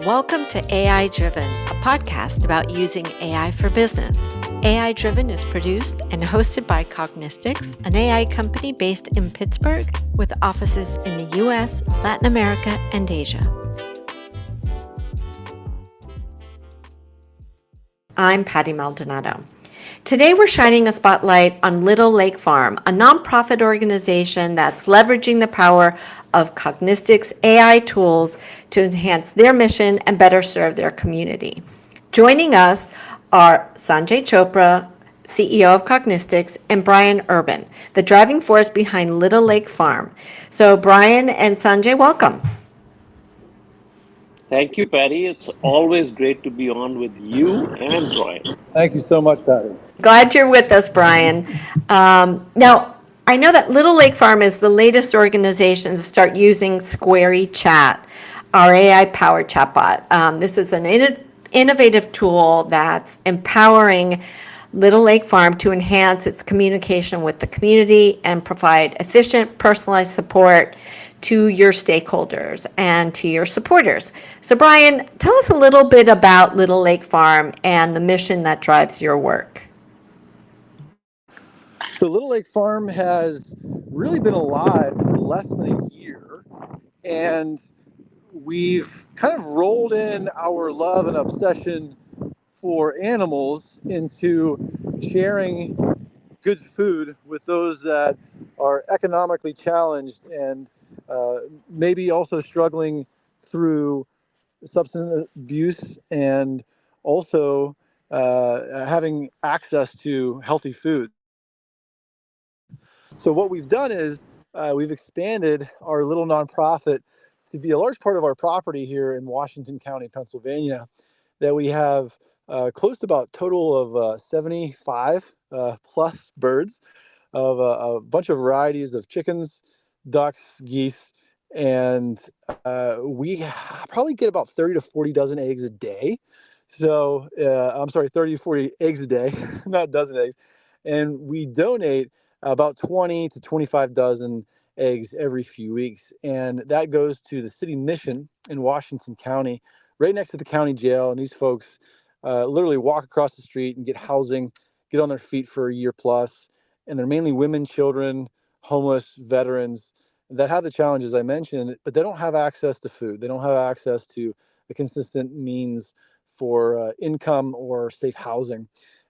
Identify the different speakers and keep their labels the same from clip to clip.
Speaker 1: Welcome to AI Driven, a podcast about using AI for business. AI Driven is produced and hosted by Cognistx, an AI company based in Pittsburgh with offices in the US, Latin America, and Asia. I'm Patty Maldonado. Today, we're shining a spotlight on Little Lake Farm, a nonprofit organization that's leveraging the power of Cognistx AI tools to enhance their mission and better serve their community. Joining us are Sanjay Chopra, CEO of Cognistx, and Brian Urban, the driving force behind Little Lake Farm. So, Brian and Sanjay, welcome.
Speaker 2: Thank you, Patty. It's always great to be on with you and Brian.
Speaker 3: Thank you so much, Patty.
Speaker 1: Glad you're with us, Brian. Now, I know that Little Lake Farm is the latest organization to start using Squarey Chat, our AI-powered chatbot. This is an innovative tool that's empowering Little Lake Farm to enhance its communication with the community and provide efficient, personalized support to your stakeholders and to your supporters. So, Brian, tell us a little bit about Little Lake Farm and the mission that drives your work.
Speaker 3: So Little Lake Farm has really been alive for less than a year, and we've kind of rolled in our love and obsession for animals into sharing good food with those that are economically challenged and maybe also struggling through substance abuse and also having access to healthy food. So what we've done is we've expanded our little nonprofit to be a large part of our property here in Washington County, Pennsylvania, that we have close to about total of 75 plus birds of a bunch of varieties of chickens, ducks, geese, and we probably get about 30 to 40 dozen eggs a day. So I'm sorry, 30 to 40 eggs a day, not dozen eggs. And we donate about 20 to 25 dozen eggs every few weeks. And that goes to the city mission in Washington County, right next to the county jail. And these folks literally walk across the street and get housing, get on their feet for a year plus. And they're mainly women, children, homeless, veterans that have the challenges I mentioned, but they don't have access to food. They don't have access to a consistent means for income or safe housing.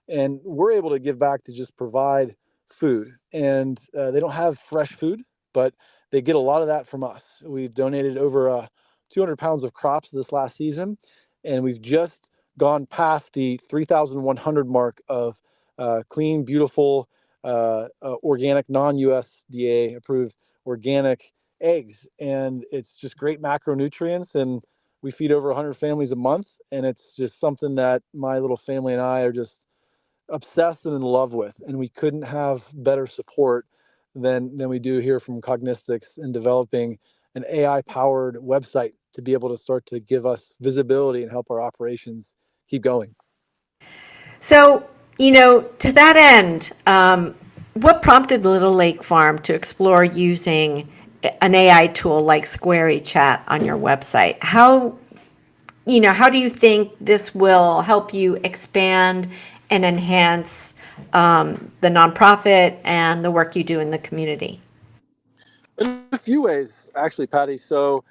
Speaker 3: And we're able to give back to just provide food. And they don't have fresh food, but they get a lot of that from us. We've donated over 200 pounds of crops this last season, and we've just gone past the 3,100 mark of clean, beautiful, organic, non-USDA approved organic eggs. And it's just great macronutrients, and we feed over 100 families a month. And it's just something that my little family and I are just obsessed and in love with, and we couldn't have better support than we do here from Cognistx in developing an AI powered website to be able to start to give us visibility and help our operations keep going.
Speaker 1: So, to that end, what prompted Little Lake Farm to explore using an AI tool like Squarey Chat on your website? How do you think this will help you expand and enhance the nonprofit and the work you do in the community?
Speaker 3: In a few ways, actually, Patty. So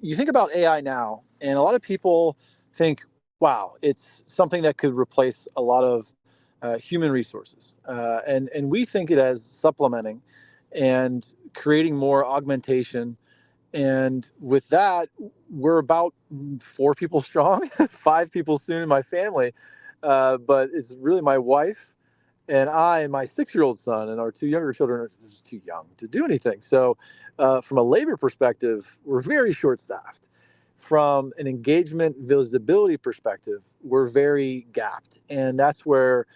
Speaker 3: you think about AI now, and a lot of people think, wow, it's something that could replace a lot of human resources. And we think it as supplementing and creating more augmentation. And with that, we're about 4 people strong, 5 people soon in my family. But it's really my wife and I and my 6-year-old son, and our 2 younger children are just too young to do anything. So from a labor perspective, we're very short-staffed. From an engagement visibility perspective, we're very gapped. And that's where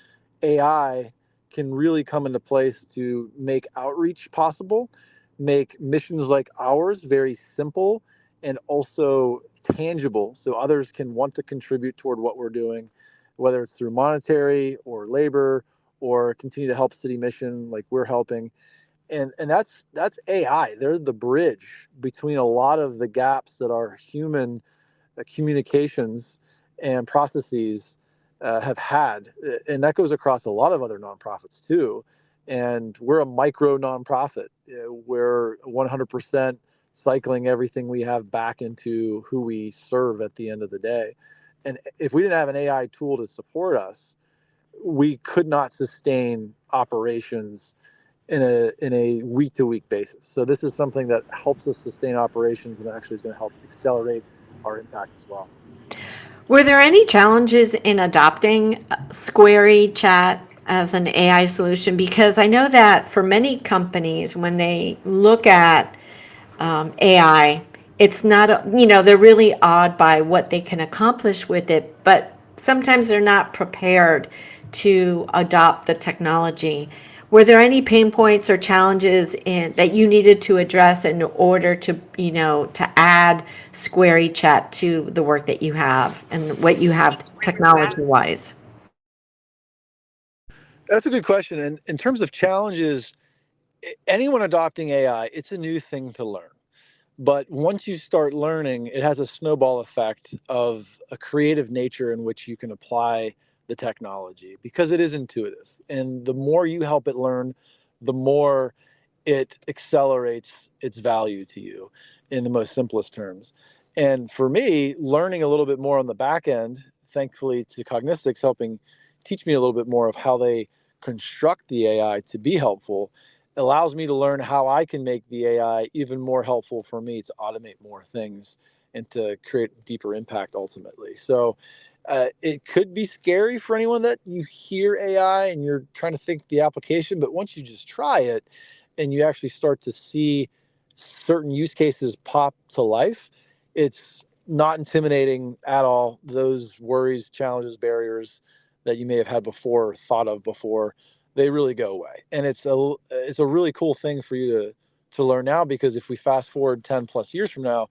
Speaker 3: AI can really come into place to make outreach possible, make missions like ours very simple and also tangible, so others can want to contribute toward what we're doing, whether it's through monetary or labor or continue to help city mission like we're helping. And that's AI. They're the bridge between a lot of the gaps that our human communications and processes have had, and that goes across a lot of other nonprofits too. And we're a micro nonprofit. We're 100% cycling everything we have back into who we serve at the end of the day. And if we didn't have an AI tool to support us, we could not sustain operations in a week to week basis. So this is something that helps us sustain operations and actually is going to help accelerate our impact as well.
Speaker 1: Were there any challenges in adopting Squarey Chat as an AI solution? Because I know that for many companies, when they look at AI, it's not, they're really awed by what they can accomplish with it, but sometimes they're not prepared to adopt the technology. Were there any pain points or challenges that you needed to address in order to, to add Squarey Chat to the work that you have and what you have technology-wise?
Speaker 3: That's a good question. And in terms of challenges, anyone adopting AI, it's a new thing to learn. But once you start learning, it has a snowball effect of a creative nature in which you can apply the technology because it is intuitive. And the more you help it learn, the more it accelerates its value to you in the most simplest terms. And for me, learning a little bit more on the back end, thankfully to Cognistx helping teach me a little bit more of how they construct the AI to be helpful, allows me to learn how I can make the AI even more helpful for me to automate more things and to create deeper impact ultimately. So it could be scary for anyone that you hear AI and you're trying to think the application, but once you just try it and you actually start to see certain use cases pop to life, it's not intimidating at all. Those worries, challenges, barriers that you may have had before, thought of before, they really go away. And it's a really cool thing for you to learn now, because if we fast forward 10 plus years from now,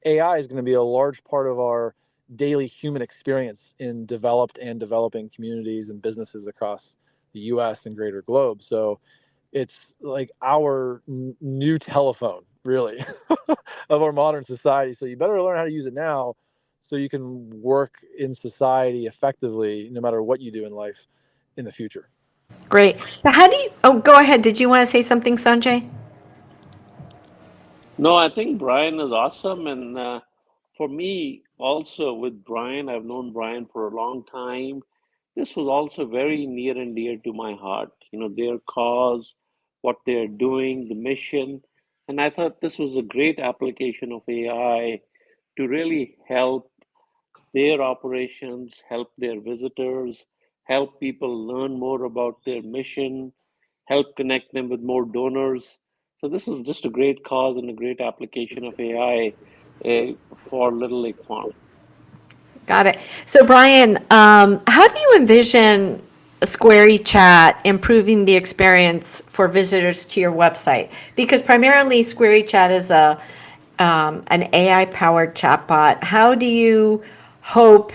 Speaker 3: AI is going to be a large part of our daily human experience in developed and developing communities and businesses across the US and greater globe. So it's like our new telephone, really, of our modern society. So you better learn how to use it now so you can work in society effectively, no matter what you do in life in the future.
Speaker 1: Great. So how do you, oh, go ahead. Did you want to say something, Sanjay?
Speaker 2: No, I think Brian is awesome. And for me, also with Brian, I've known Brian for a long time. This was also very near and dear to my heart. Their cause, what they're doing, the mission. And I thought this was a great application of AI to really help their operations, help their visitors, help people learn more about their mission, help connect them with more donors. So this is just a great cause and a great application of AI for Little Lake Farm.
Speaker 1: Got it. So, Brian, how do you envision Squarey Chat improving the experience for visitors to your website? Because primarily Squarey Chat is an AI-powered chatbot. How do you hope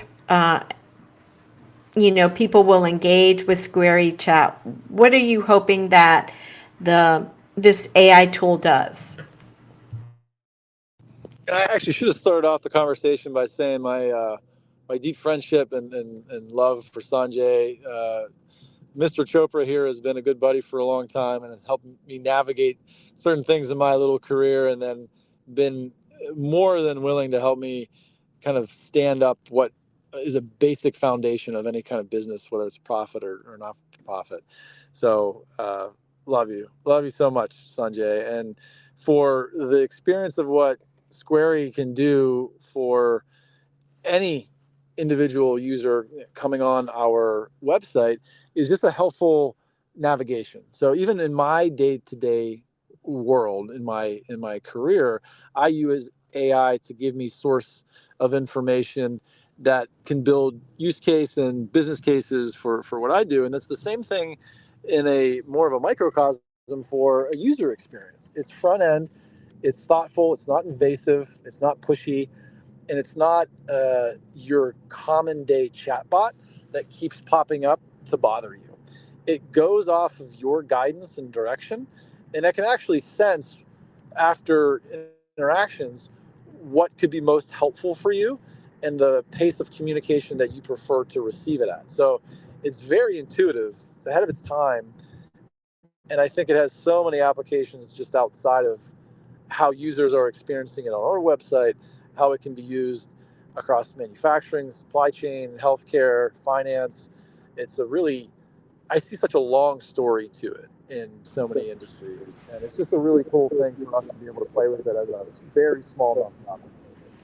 Speaker 1: people will engage with Squarey Chat? What are you hoping that this AI tool does?
Speaker 3: I actually should have started off the conversation by saying my deep friendship and love for Sanjay. Mr. Chopra here has been a good buddy for a long time and has helped me navigate certain things in my little career, and then been more than willing to help me kind of stand up what is a basic foundation of any kind of business, whether it's profit or not profit. So love you so much, Sanjay. And for the experience of what Squarey can do for any individual user coming on our website is just a helpful navigation. So even in my day-to-day world, in my career, I use AI to give me source of information that can build use case and business cases for what I do. And it's the same thing in a more of a microcosm for a user experience. It's front end, it's thoughtful, it's not invasive, it's not pushy, and it's not your common day chatbot that keeps popping up to bother you. It goes off of your guidance and direction, and it can actually sense after interactions what could be most helpful for you, and the pace of communication that you prefer to receive it at. So it's very intuitive. It's ahead of its time. And I think it has so many applications just outside of how users are experiencing it on our website, how it can be used across manufacturing, supply chain, healthcare, finance. It's a really, I see such a long story to it in so many industries. And it's just a really cool thing for us to be able to play with it as a very small nonprofit.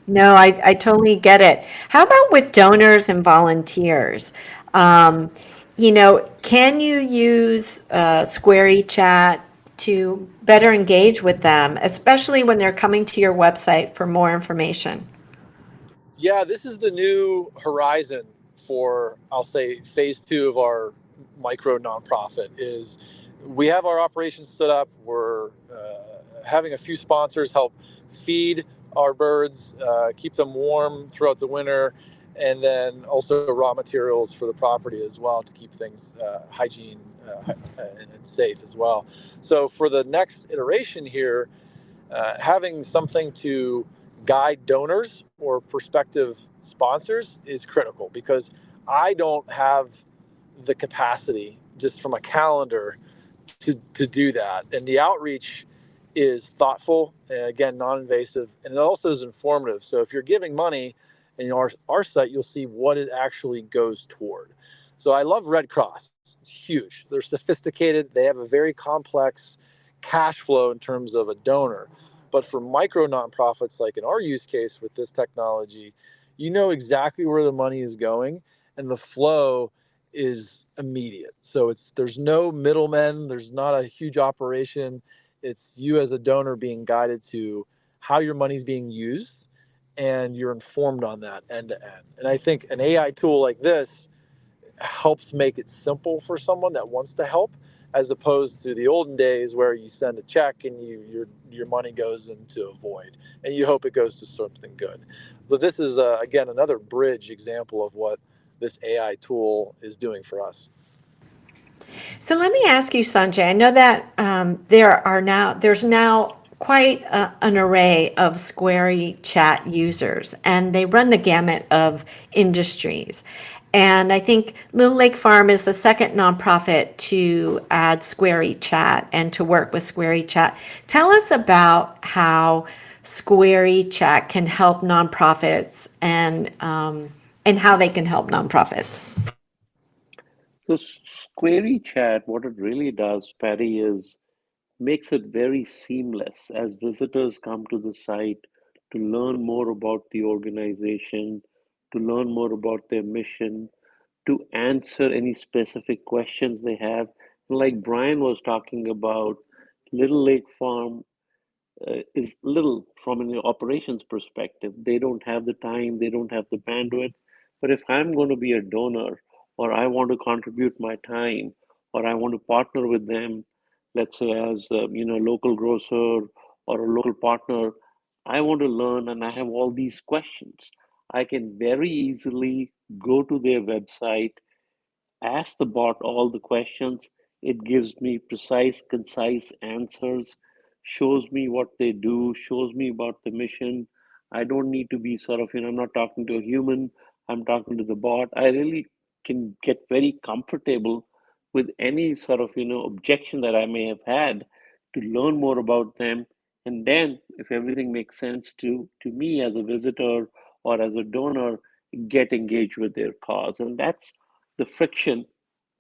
Speaker 1: No, I totally get it. How about with donors and volunteers? Um, can you use Squarey Chat to better engage with them, especially when they're coming to your website for more information?
Speaker 3: Yeah, this is the new horizon for, I'll say, phase two of our micro nonprofit. Is we have our operations stood up. We're having a few sponsors help feed our birds, keep them warm throughout the winter, and then also raw materials for the property as well to keep things hygiene and safe as well. So for the next iteration here, having something to guide donors or prospective sponsors is critical, because I don't have the capacity just from a calendar to do that. And the outreach is thoughtful, and again, non-invasive, and it also is informative. So if you're giving money in our site, you'll see what it actually goes toward. So I love Red Cross. It's huge. They're sophisticated. They have a very complex cash flow in terms of a donor. But for micro nonprofits, like in our use case with this technology, you know exactly where the money is going, and the flow is immediate. So there's no middlemen, there's not a huge operation. It's you as a donor being guided to how your money's being used, and you're informed on that end to end. And I think an AI tool like this helps make it simple for someone that wants to help, as opposed to the olden days where you send a check and your money goes into a void and you hope it goes to something good. But this is again another bridge example of what this AI tool is doing for us.
Speaker 1: So let me ask you, Sanjay. I know that there's now quite an array of Squarey Chat users, and they run the gamut of industries. And I think Little Lake Farm is the second nonprofit to add Squarey Chat and to work with Squarey Chat. Tell us about how Squarey Chat can help nonprofits and how they can help nonprofits.
Speaker 2: So Query Chat, what it really does, Patty, is makes it very seamless as visitors come to the site to learn more about the organization, to learn more about their mission, to answer any specific questions they have. Like Brian was talking about, Little Lake Farm is little from an operations perspective. They don't have the time, they don't have the bandwidth. But if I'm going to be a donor, or I want to contribute my time, or I want to partner with them, let's say as a, local grocer or a local partner, I want to learn and I have all these questions. I can very easily go to their website, ask the bot all the questions. It gives me precise, concise answers, shows me what they do, shows me about the mission. I don't need to be sort of, I'm not talking to a human, I'm talking to the bot. I really can get very comfortable with any sort of, objection that I may have had to learn more about them. And then, if everything makes sense to me as a visitor or as a donor, get engaged with their cause. And that's the friction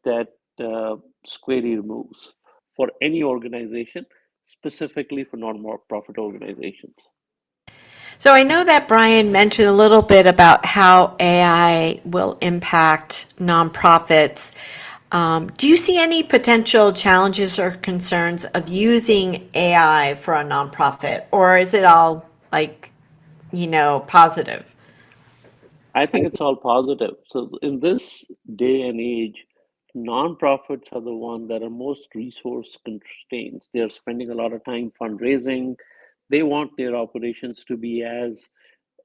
Speaker 2: that Squarey removes for any organization, specifically for non-profit organizations.
Speaker 1: So I know that Brian mentioned a little bit about how AI will impact nonprofits. Do you see any potential challenges or concerns of using AI for a nonprofit, or is it all positive?
Speaker 2: I think it's all positive. So in this day and age, nonprofits are the ones that are most resource constrained. They are spending a lot of time fundraising. They want their operations to be as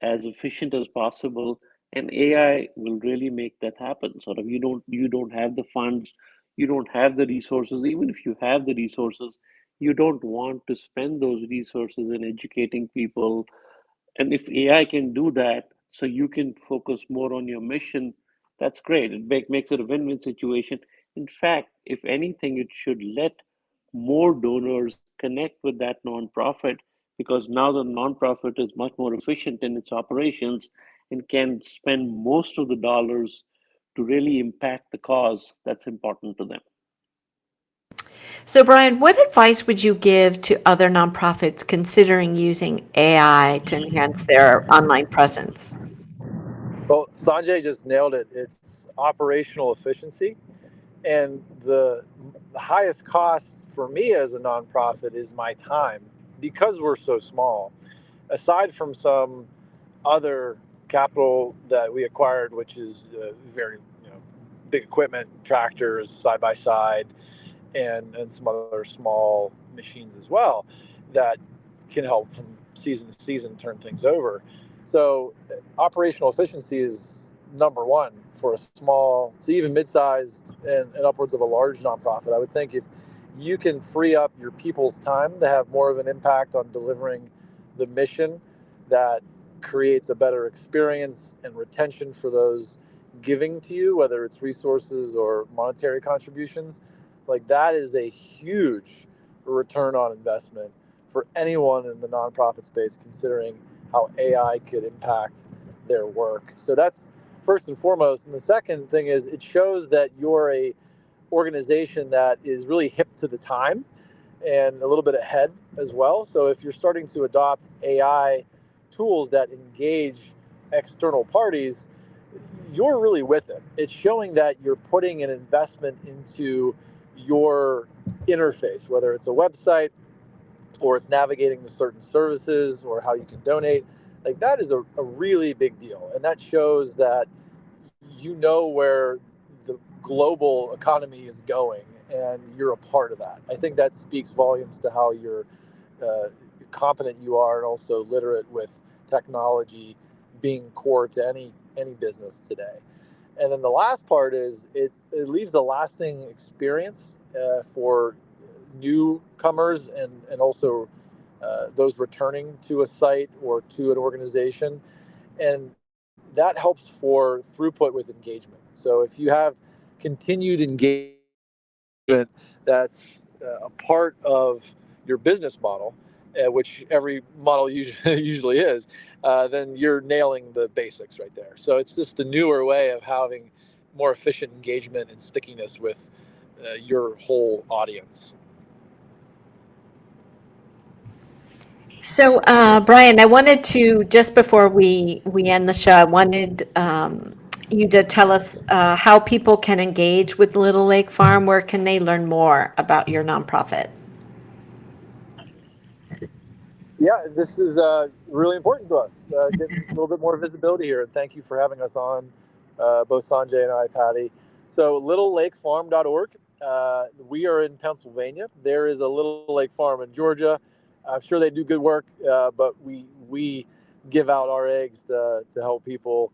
Speaker 2: efficient as possible, and AI will really make that happen. Sort of, you don't have the funds, you don't have the resources. Even if you have the resources, you don't want to spend those resources in educating people. And if AI can do that, so you can focus more on your mission. That's great. It makes it a win-win situation. In fact, if anything, it should let more donors connect with that nonprofit, because now the nonprofit is much more efficient in its operations and can spend most of the dollars to really impact the cause that's important to them.
Speaker 1: So, Brian, what advice would you give to other nonprofits considering using AI to enhance their online presence?
Speaker 3: Well, Sanjay just nailed it. It's operational efficiency. And the highest cost for me as a nonprofit is my time because we're so small. Aside from some other capital that we acquired, which is very big equipment, tractors, side by side, and some other small machines as well that can help from season to season turn things over. So operational efficiency is number one for a small to even mid-sized and upwards of a large nonprofit. I would think if you can free up your people's time to have more of an impact on delivering the mission that creates a better experience and retention for those giving to you, whether it's resources or monetary contributions, like that is a huge return on investment for anyone in the nonprofit space, considering how AI could impact their work. So that's first and foremost. And the second thing is it shows that you're a organization that is really hip to the time and a little bit ahead as well. So if you're starting to adopt AI tools that engage external parties, you're really with it. It's showing that you're putting an investment into your interface, whether it's a website or it's navigating the certain services or how you can donate. Like that is a really big deal. And that shows that you know where the global economy is going and you're a part of that. I think that speaks volumes to how you're competent you are and also literate with technology being core to any business today. And then the last part is it leaves a lasting experience for newcomers and also those returning to a site or to an organization. And that helps for throughput with engagement. So if you have continued engagement that's a part of your business model, which every model usually is, then you're nailing the basics right there. So it's just the newer way of having more efficient engagement and stickiness with your whole audience.
Speaker 1: So, Brian, I wanted to, just before we end the show, I wanted you to tell us how people can engage with Little Lake Farm. Where can they learn more about your nonprofit?
Speaker 3: Yeah, this is really important to us, getting a little bit more visibility here. And thank you for having us on, both Sanjay and I, Patty. So littlelakefarm.org. We are in Pennsylvania. There is a Little Lake Farm in Georgia. I'm sure they do good work, but we give out our eggs to help people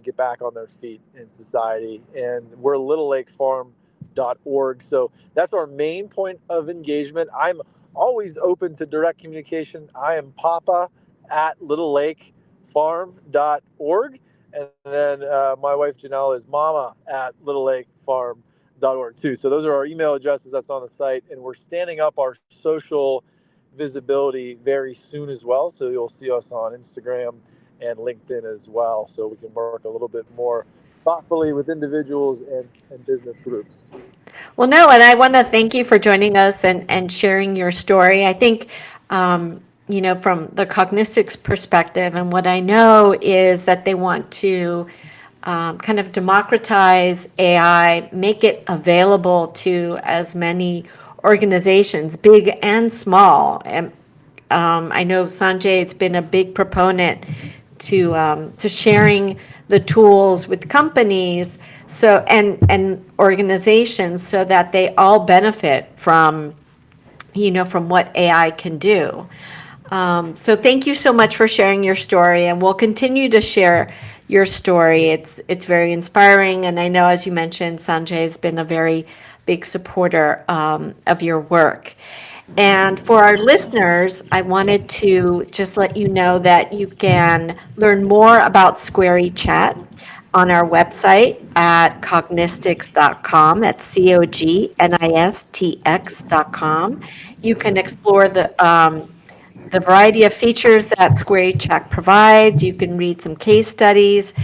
Speaker 3: get back on their feet in society. And we're littlelakefarm.org. So that's our main point of engagement. I'm always open to direct communication. I am Papa at littlelakefarm.org. And then my wife Janelle is Mama at littlelakefarm.org too. So those are our email addresses that's on the site. And we're standing up our social visibility very soon as well. So you'll see us on Instagram and LinkedIn as well. So we can work a little bit more thoughtfully with individuals and business groups.
Speaker 1: Well, no, and I want to thank you for joining us and sharing your story. I think, from the Cognistx perspective, and what I know is that they want to kind of democratize AI, make it available to as many organizations, big and small. And I know Sanjay has been a big proponent to sharing the tools with companies and organizations so that they all benefit from from what AI can do. So thank you so much for sharing your story, and we'll continue to share your story. It's very inspiring, and I know, as you mentioned, Sanjay has been a very big supporter of your work. And for our listeners, I wanted to just let you know that you can learn more about Squarey Chat on our website at cognistx.com. That's cognistx.com. You can explore the variety of features that Square Check provides. You can read some case studies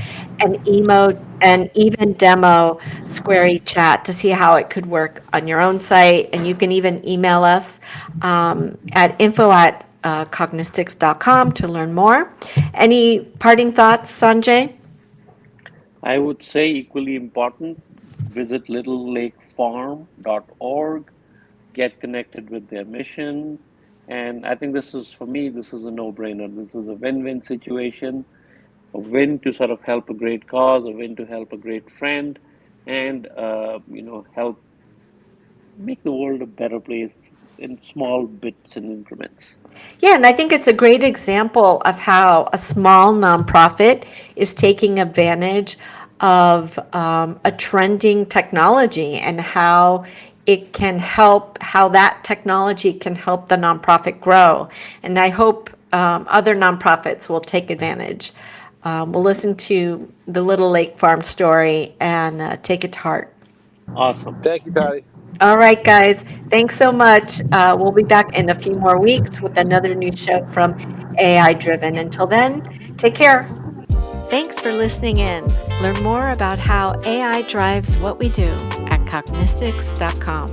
Speaker 1: and even demo Square Chat to see how it could work on your own site. And you can even email us at info@cognistix.com to learn more. Any parting thoughts, Sanjay?
Speaker 2: I would say equally important, visit littlelakefarm.org, get connected with their mission. And I think this is, for me, this is a no-brainer. This is a win-win situation, a win to sort of help a great cause, a win to help a great friend, and help make the world a better place in small bits and increments.
Speaker 1: Yeah, and I think it's a great example of how a small nonprofit is taking advantage of a trending technology and how it can help, how that technology can help the nonprofit grow. And I hope other nonprofits will take advantage. We'll listen to the Little Lake Farm story and take it to heart.
Speaker 2: Awesome.
Speaker 3: Thank you, Patty.
Speaker 1: All right, guys. Thanks so much. We'll be back in a few more weeks with another new show from AI Driven. Until then, take care. Thanks for listening in. Learn more about how AI drives what we do at cognistx.com.